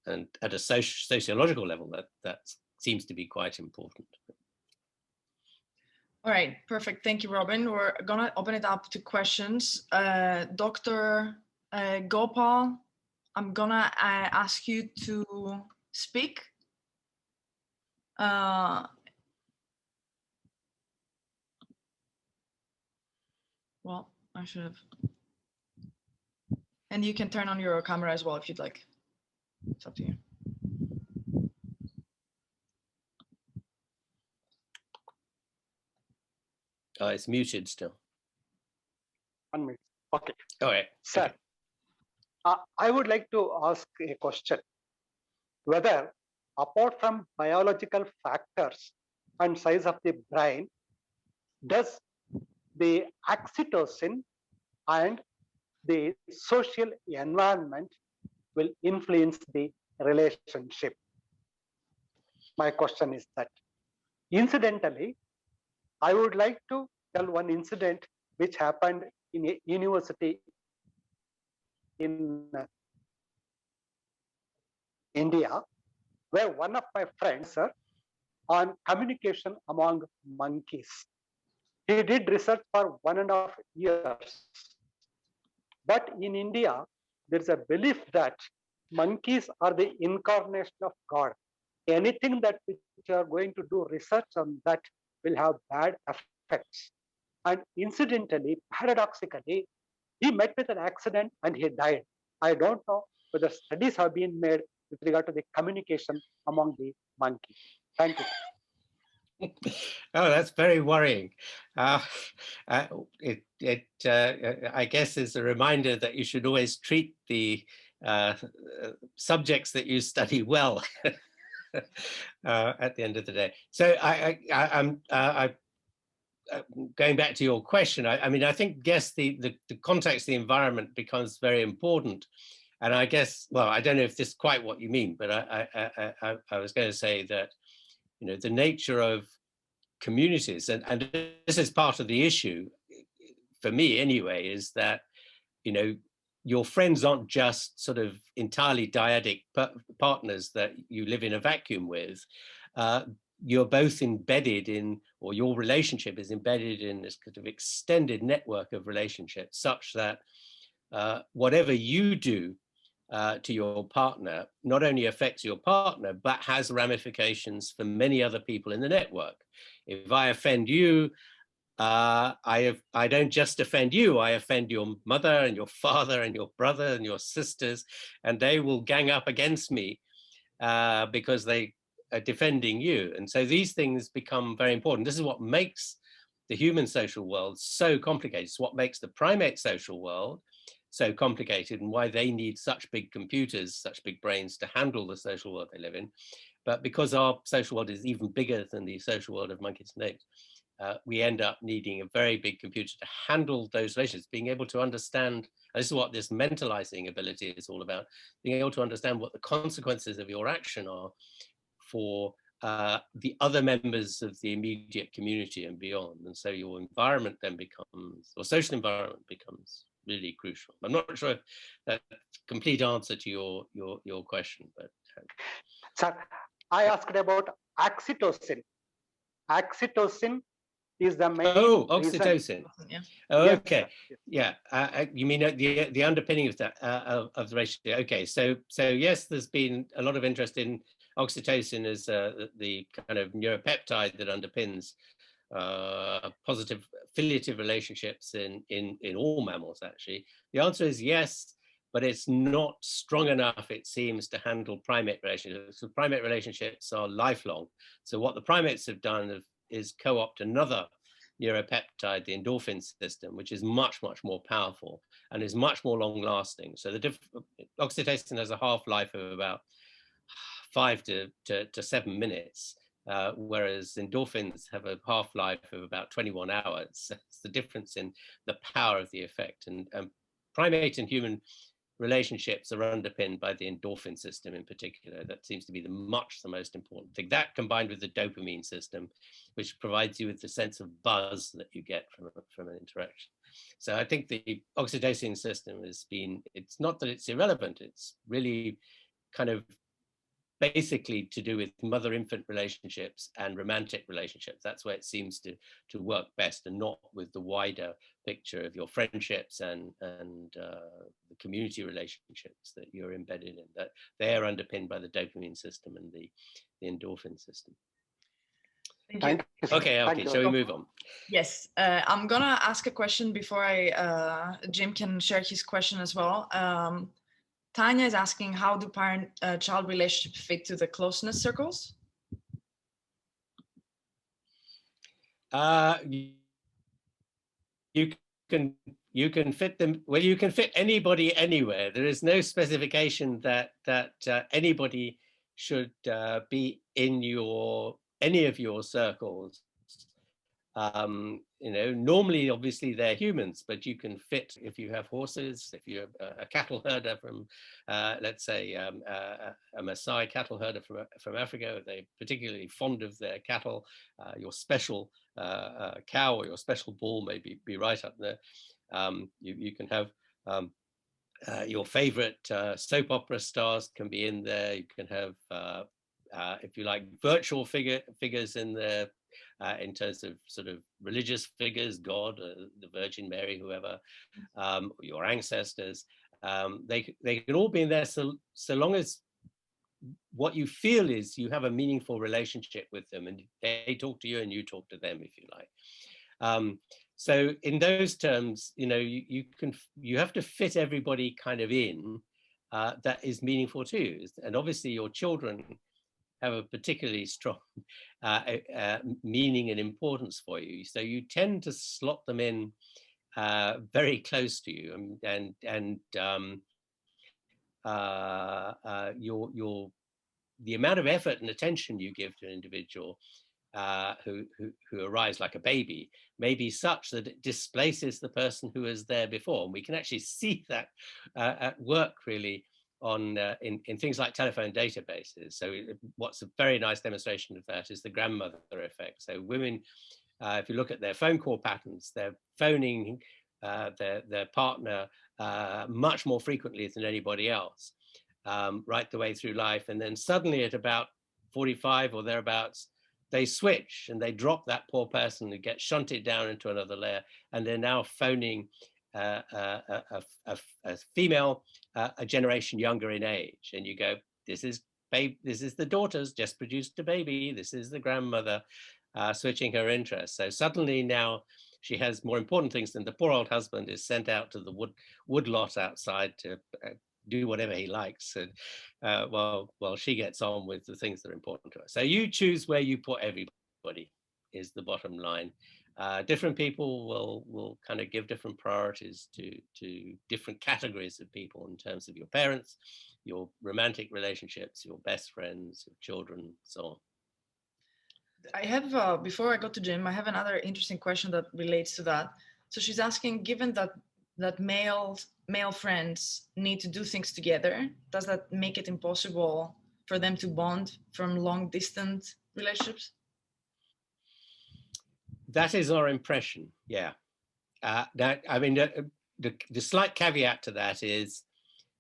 And at a sociological level, that seems to be quite important. All right, perfect. Thank you, Robin. We're gonna open it up to questions. Dr. Gopal, I'm gonna ask you to speak. Well, I should have. And you can turn on your camera as well if you'd like. It's up to you. Oh, it's muted still. 1 minute. Okay. All right. Sir, okay. I would like to ask a question. Whether, apart from biological factors and size of the brain, does the oxytocin and the social environment will influence the relationship? My question is that. Incidentally, I would like to tell one incident which happened in a university in India, where one of my friends, sir, on communication among monkeys. He did research for 1.5 years. But in India, there's a belief that monkeys are the incarnation of God. Anything that which you are going to do research on that will have bad effects. And incidentally, paradoxically, he met with an accident and he died. I don't know whether studies have been made with regard to the communication among the monkeys. Thank you. Oh, that's very worrying. I guess is a reminder that you should always treat the subjects that you study well at the end of the day. So I'm going back to your question. I mean, I think, yes, the context, the environment becomes very important. And I guess, well, I don't know if this is quite what you mean, but I was going to say that, the nature of communities, and this is part of the issue, for me anyway, is that, your friends aren't just sort of entirely dyadic partners that you live in a vacuum with. You're both embedded in, or your relationship is embedded in this kind of extended network of relationships, such that whatever you do to your partner not only affects your partner, but has ramifications for many other people in the network. If I offend you, I don't just offend you, I offend your mother and your father and your brother and your sisters, and they will gang up against me because they are defending you. And so these things become very important. This is what makes the human social world so complicated. It's what makes the primate social world so complicated, and why they need such big computers, such big brains to handle the social world they live in. But because our social world is even bigger than the social world of monkeys and apes, we end up needing a very big computer to handle those relations, being able to understand, and this is what this mentalizing ability is all about, being able to understand what the consequences of your action are for the other members of the immediate community and beyond. And so your environment then becomes, or social environment becomes really crucial. I'm not sure if that's a complete answer to your question, but. Sir, I asked about oxytocin. Oxytocin is the main oxytocin. Yeah. Oh, Yes, okay. sir. Yeah. You mean the underpinning of that of the relationship? Okay. So yes, there's been a lot of interest in oxytocin as the kind of neuropeptide that underpins positive affiliative relationships in all mammals. Actually, the answer is yes, but it's not strong enough, it seems, to handle primate relationships. So primate relationships are lifelong. So what the primates have done is co-opt another neuropeptide, the endorphin system, which is much more powerful and is much more long lasting. So the oxytocin has a half-life of about 5 to 7 minutes, whereas endorphins have a half-life of about 21 hours. So it's the difference in the power of the effect. And primate and human relationships are underpinned by the endorphin system in particular. That seems to be the most important thing. That combined with the dopamine system, which provides you with the sense of buzz that you get from an interaction. So I think the oxytocin system has been, it's not that it's irrelevant, it's really kind of basically to do with mother-infant relationships and romantic relationships. That's where it seems to work best, and not with the wider picture of your friendships and the community relationships that you're embedded in, that they're underpinned by the dopamine system and the endorphin system. Thank you. Okay, shall we move on? Yes, I'm gonna ask a question before Jim can share his question as well. Tanya is asking, how do parent-child relationships fit to the closeness circles? You can fit them. Well, you can fit anybody anywhere. There is no specification that anybody should be in any of your circles. Normally, obviously, they're humans, but you can fit, if you have horses, if you're a cattle herder from, let's say, a Maasai cattle herder from Africa, they're particularly fond of their cattle, your special cow or your special bull may be right up there. You can have your favorite soap opera stars can be in there. You can have, if you like, virtual figures in there. In terms of sort of religious figures, God, the Virgin Mary, whoever, your ancestors, they can all be in there so long as what you feel is you have a meaningful relationship with them and they talk to you and you talk to them, if you like. So in those terms, you have to fit everybody kind of in that is meaningful to you. And obviously your children have a particularly strong meaning and importance for you. So you tend to slot them in very close to you, and the amount of effort and attention you give to an individual who arrives like a baby may be such that it displaces the person who was there before. And we can actually see that at work, really, on in things like telephone databases. So what's a very nice demonstration of that is the grandmother effect. So women, if you look at their phone call patterns, they're phoning their partner much more frequently than anybody else, right the way through life. And then suddenly at about 45 or thereabouts, they switch and they drop that poor person and get shunted down into another layer. And they're now phoning a female, a generation younger in age, and you go, this is the daughter's just produced a baby, this is the grandmother switching her interests. So suddenly now she has more important things than the poor old husband is sent out to the wood lot outside to do whatever he likes, and while she gets on with the things that are important to her. So you choose where you put everybody is the bottom line. Different people will kind of give different priorities to different categories of people in terms of your parents, your romantic relationships, your best friends, your children, so on. I have, before I go to Jim, I have another interesting question that relates to that. So she's asking, given that male friends need to do things together, does that make it impossible for them to bond from long distance relationships? That is our impression, yeah. That, I mean, the slight caveat to that is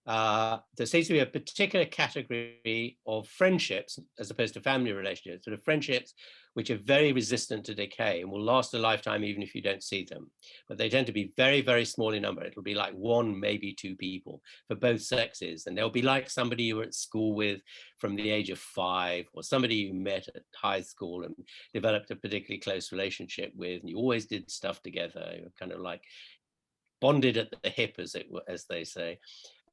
there seems to be a particular category of friendships, as opposed to family relationships, sort of friendships which are very resistant to decay and will last a lifetime even if you don't see them. But they tend to be very, very small in number. It'll be like one, maybe two people for both sexes. And they'll be like somebody you were at school with from the age of 5, or somebody you met at high school and developed a particularly close relationship with, and you always did stuff together. You're kind of like bonded at the hip, as they say.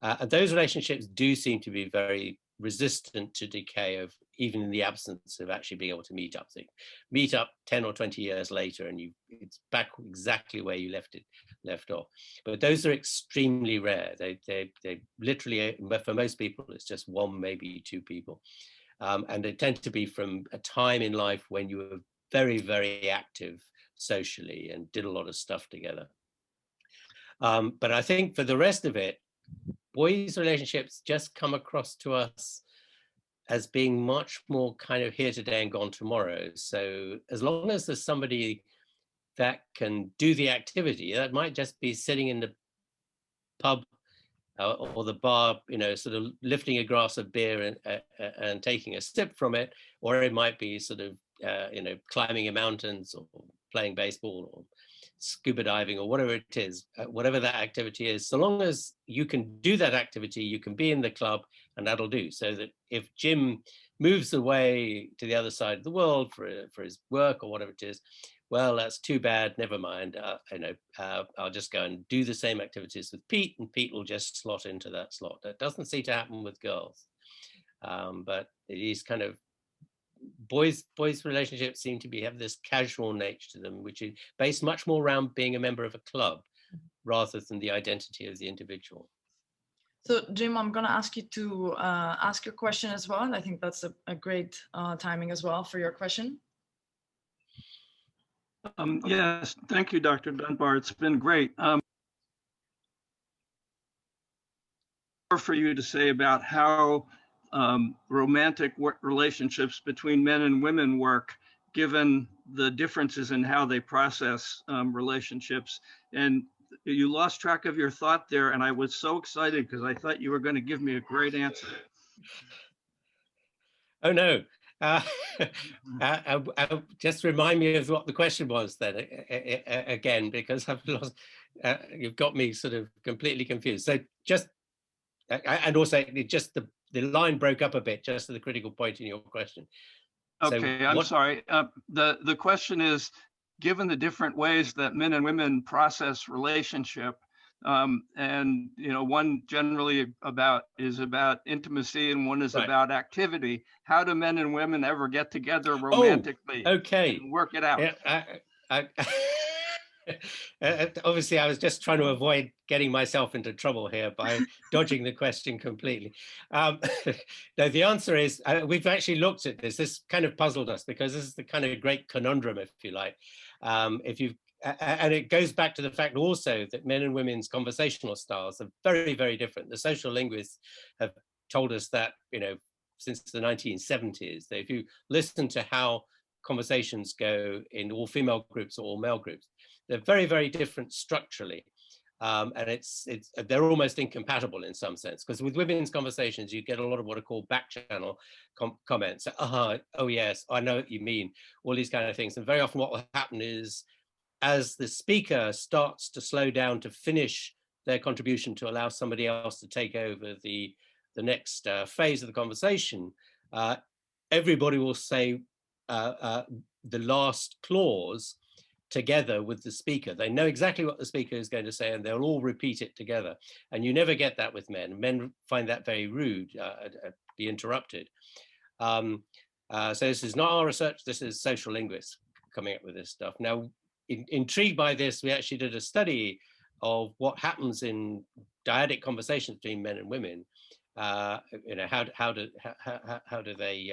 And those relationships do seem to be very resistant to decay, of even in the absence of actually being able to meet up. So meet up 10 or 20 years later and it's back exactly where you left off. But those are extremely rare. They literally, for most people, it's just one, maybe two people. And they tend to be from a time in life when you were very, very active socially and did a lot of stuff together. But I think for the rest of it, boys' relationships just come across to us as being much more kind of here today and gone tomorrow. So as long as there's somebody that can do the activity, that might just be sitting in the pub or the bar, you know, sort of lifting a glass of beer and taking a sip from it, or it might be sort of, you know, climbing in mountains or playing baseball or scuba diving or whatever it is, whatever that activity is, so long as you can do that activity, you can be in the club, and that'll do. So that if Jim moves away to the other side of the world for his work or whatever it is, well, that's too bad, never mind. You know, I'll just go and do the same activities with Pete, and Pete will just slot into that slot. That doesn't seem to happen with girls, but it is kind of, boys relationships seem to have this casual nature to them, which is based much more around being a member of a club rather than the identity of the individual. So Jim, I'm going to ask you to ask your question as well. And I think that's a great timing as well for your question. Yes, thank you, Dr. Dunbar. It's been great. For you to say about how romantic relationships between men and women work, given the differences in how they process relationships. And you lost track of your thought there, and I was so excited because I thought you were going to give me a great answer. Oh no. Just remind me of what the question was then again, because I've lost, you've got me sort of completely confused. So just, and also just the line broke up a bit just to the critical point in your question. Okay, so I'm sorry. The question is, given the different ways that men and women process relationship, and you know, one generally is about intimacy and one is about activity, how do men and women ever get together romantically and work it out? Yeah, obviously I was just trying to avoid getting myself into trouble here by dodging the question completely. No, the answer is, we've actually looked at this. This kind of puzzled us because this is the kind of great conundrum, if you like. And it goes back to the fact also that men and women's conversational styles are very, very different. The social linguists have told us that, you know, since the 1970s, that if you listen to how conversations go in all female groups or all male groups, they're very, very different structurally. And they're almost incompatible in some sense, because with women's conversations, you get a lot of what are called back channel comments. Oh yes, I know what you mean, all these kind of things. And very often what will happen is, as the speaker starts to slow down to finish their contribution to allow somebody else to take over the next phase of the conversation, everybody will say the last clause together with the speaker. They know exactly what the speaker is going to say and they'll all repeat it together. And you never get that with men. Men find that very rude, be interrupted. So this is not our research, this is social linguists coming up with this stuff. Now, intrigued by this, we actually did a study of what happens in dyadic conversations between men and women. You know, how do they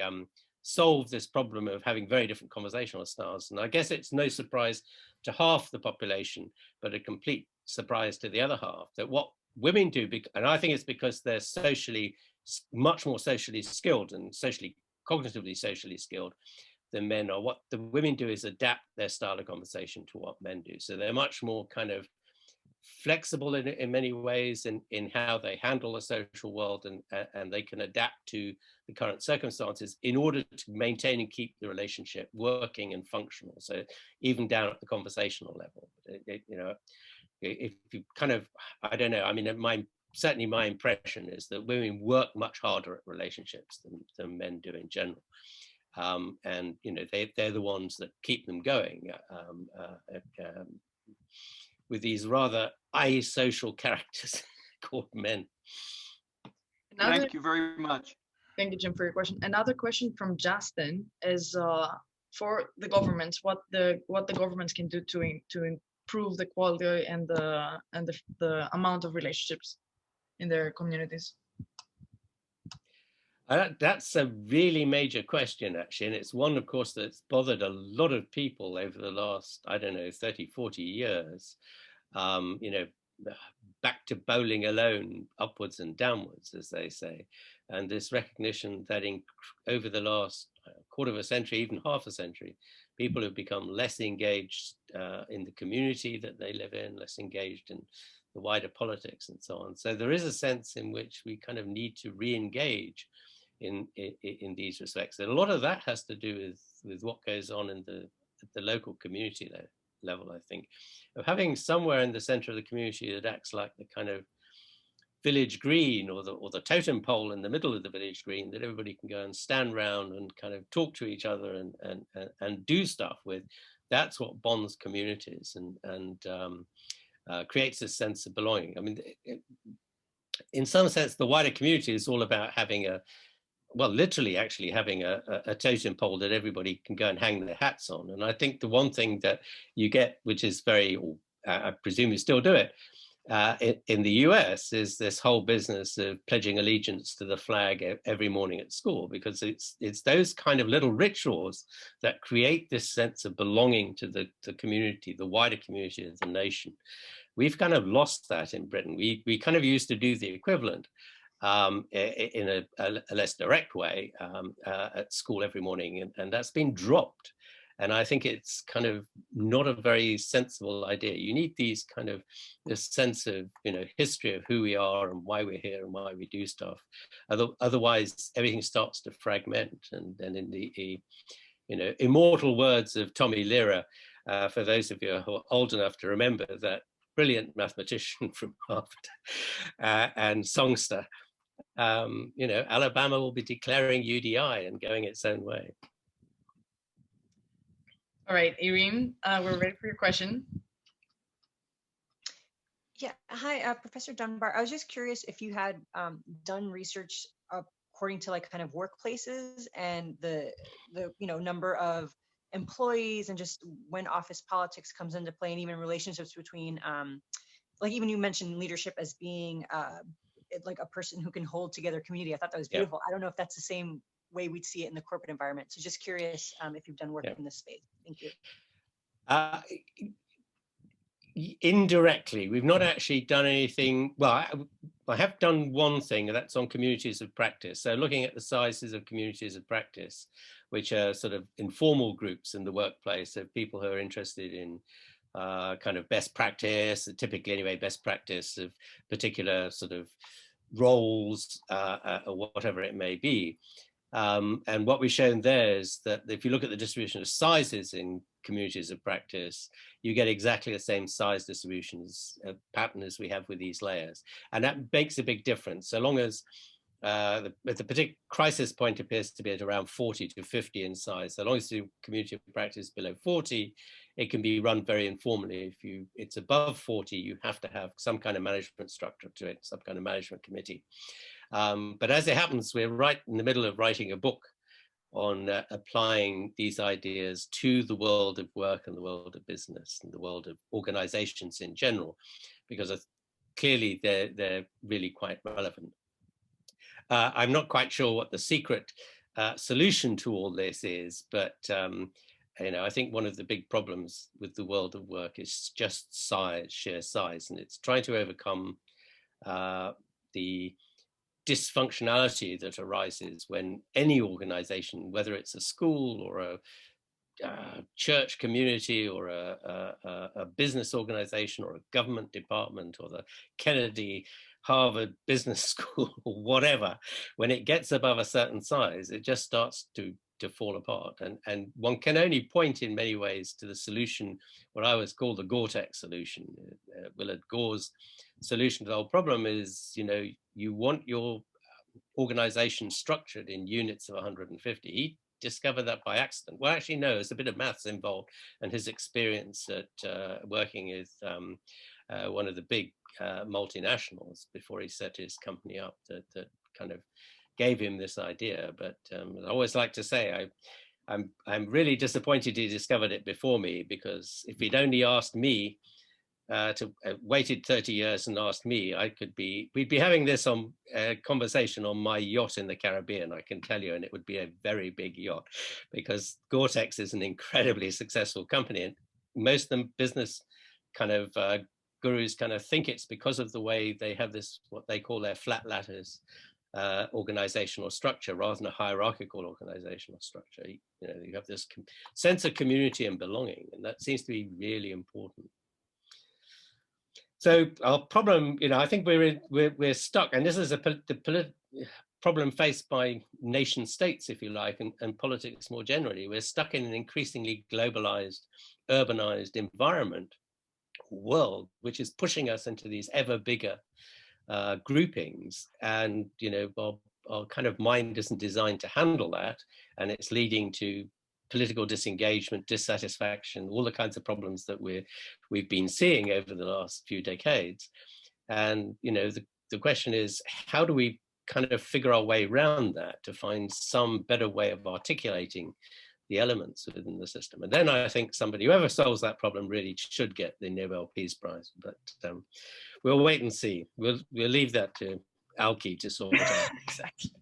solve this problem of having very different conversational styles? And I guess it's no surprise to half the population, but a complete surprise to the other half, that what women do, and I think it's because they're socially much more socially skilled and cognitively socially skilled than men are. What the women do is adapt their style of conversation to what men do. So they're much more kind of flexible in many ways in how they handle the social world, and they can adapt to the current circumstances in order to maintain and keep the relationship working and functional. So even down at the conversational level, you know, if you kind of, I don't know, I mean, certainly my impression is that women work much harder at relationships than men do in general. And, you know, they're the ones that keep them going. With these rather asocial characters called men. Thank you very much. Thank you, Jim, for your question. Another question from Justin is for the governments, what the governments can do to improve the quality and the amount of relationships in their communities. That's a really major question, actually, and it's one, of course, that's bothered a lot of people over the last, I don't know, 30, 40 years. You know, back to bowling alone, upwards and downwards, as they say. And this recognition that over the last quarter of a century, even half a century, people have become less engaged in the community that they live in, less engaged in the wider politics and so on. So there is a sense in which we kind of need to re-engage in these respects. And a lot of that has to do with what goes on in the local community level, I think, of having somewhere in the center of the community that acts like the kind of village green or the totem pole in the middle of the village green that everybody can go and stand around and kind of talk to each other and do stuff with. That's what bonds communities and creates a sense of belonging. I mean, in some sense, the wider community is all about having literally actually having a totem pole that everybody can go and hang their hats on. And I think the one thing that you get, which is I presume you still do it, in the US, is this whole business of pledging allegiance to the flag every morning at school, because it's those kind of little rituals that create this sense of belonging to the community, the wider community of the nation. We've kind of lost that in Britain. We kind of used to do the equivalent in a less direct way at school every morning, and that's been dropped. And I think it's kind of not a very sensible idea. You need this sense of, you know, history of who we are and why we're here and why we do stuff. Otherwise, everything starts to fragment. And then in the, you know, immortal words of Tommy Lehrer, for those of you who are old enough to remember that brilliant mathematician from Harvard and songster, you know, Alabama will be declaring UDI and going its own way. All right, Irene, we're ready for your question. Yeah, hi, Professor Dunbar. I was just curious if you had done research according to like kind of workplaces and the you know, number of employees and just when office politics comes into play, and even relationships between like even you mentioned leadership as being like a person who can hold together community. I thought that was beautiful. Yeah. I don't know if that's the same way we'd see it in the corporate environment. So just curious if you've done work in this space. Thank you. Indirectly, we've not actually done anything. Well, I have done one thing, and that's on communities of practice. So looking at the sizes of communities of practice, which are sort of informal groups in the workplace of people who are interested in kind of best practice, typically anyway, best practice of particular sort of roles or whatever it may be. And what we've shown there is that if you look at the distribution of sizes in communities of practice, you get exactly the same size distributions pattern as we have with these layers. And that makes a big difference. So long as the particular crisis point appears to be at around 40 to 50 in size, so long as the community of practice below 40, it can be run very informally. If it's above 40, you have to have some kind of management structure to it, some kind of management committee. But as it happens, we're right in the middle of writing a book on applying these ideas to the world of work and the world of business and the world of organizations in general, because clearly they're really quite relevant. I'm not quite sure what the secret solution to all this is, but you know, I think one of the big problems with the world of work is just size, sheer size, and it's trying to overcome the dysfunctionality that arises when any organization, whether it's a school or a church community or a business organization or a government department or the Kennedy Harvard Business School or whatever, when it gets above a certain size, it just starts to fall apart. And one can only point in many ways to the solution, what I always call the Gore-Tex solution. Willard Gore's solution to the whole problem is, you want your organization structured in units of 150. He discovered that by accident. Well, actually, no, there's a bit of maths involved, and his experience at working with one of the big multinationals before he set his company up that kind of gave him this idea. But I always like to say, I'm really disappointed he discovered it before me, because if he'd only asked me, waited 30 years and asked me, we'd be having this conversation on my yacht in the Caribbean, I can tell you, and it would be a very big yacht, because Gore-Tex is an incredibly successful company, and most of them business kind of gurus kind of think it's because of the way they have this, what they call their flat lattice organizational structure rather than a hierarchical organizational structure. You have this sense of community and belonging, and that seems to be really important. So our problem, I think we're stuck, and this is the problem faced by nation states, if you like, and politics more generally. We're stuck in an increasingly globalized, urbanized environment, world, which is pushing us into these ever bigger groupings, and our kind of mind isn't designed to handle that, and it's leading to political disengagement, dissatisfaction, all the kinds of problems that we've been seeing over the last few decades. And the question is, how do we kind of figure our way around that to find some better way of articulating the elements within the system? And then I think whoever solves that problem really should get the Nobel Peace Prize. But we'll wait and see. We'll leave that to Alki to sort it out. Exactly.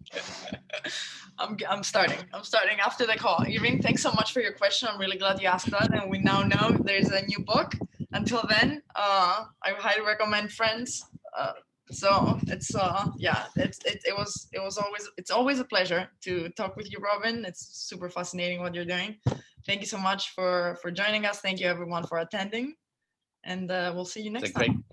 I'm starting after the call. Irving, thanks so much for your question. I'm really glad you asked that, and we now know there's a new book. Until then, I highly recommend Friends. So it's it's always a pleasure to talk with you, Robin. It's super fascinating what you're doing. Thank you so much for joining us. Thank you everyone for attending, and we'll see you next time.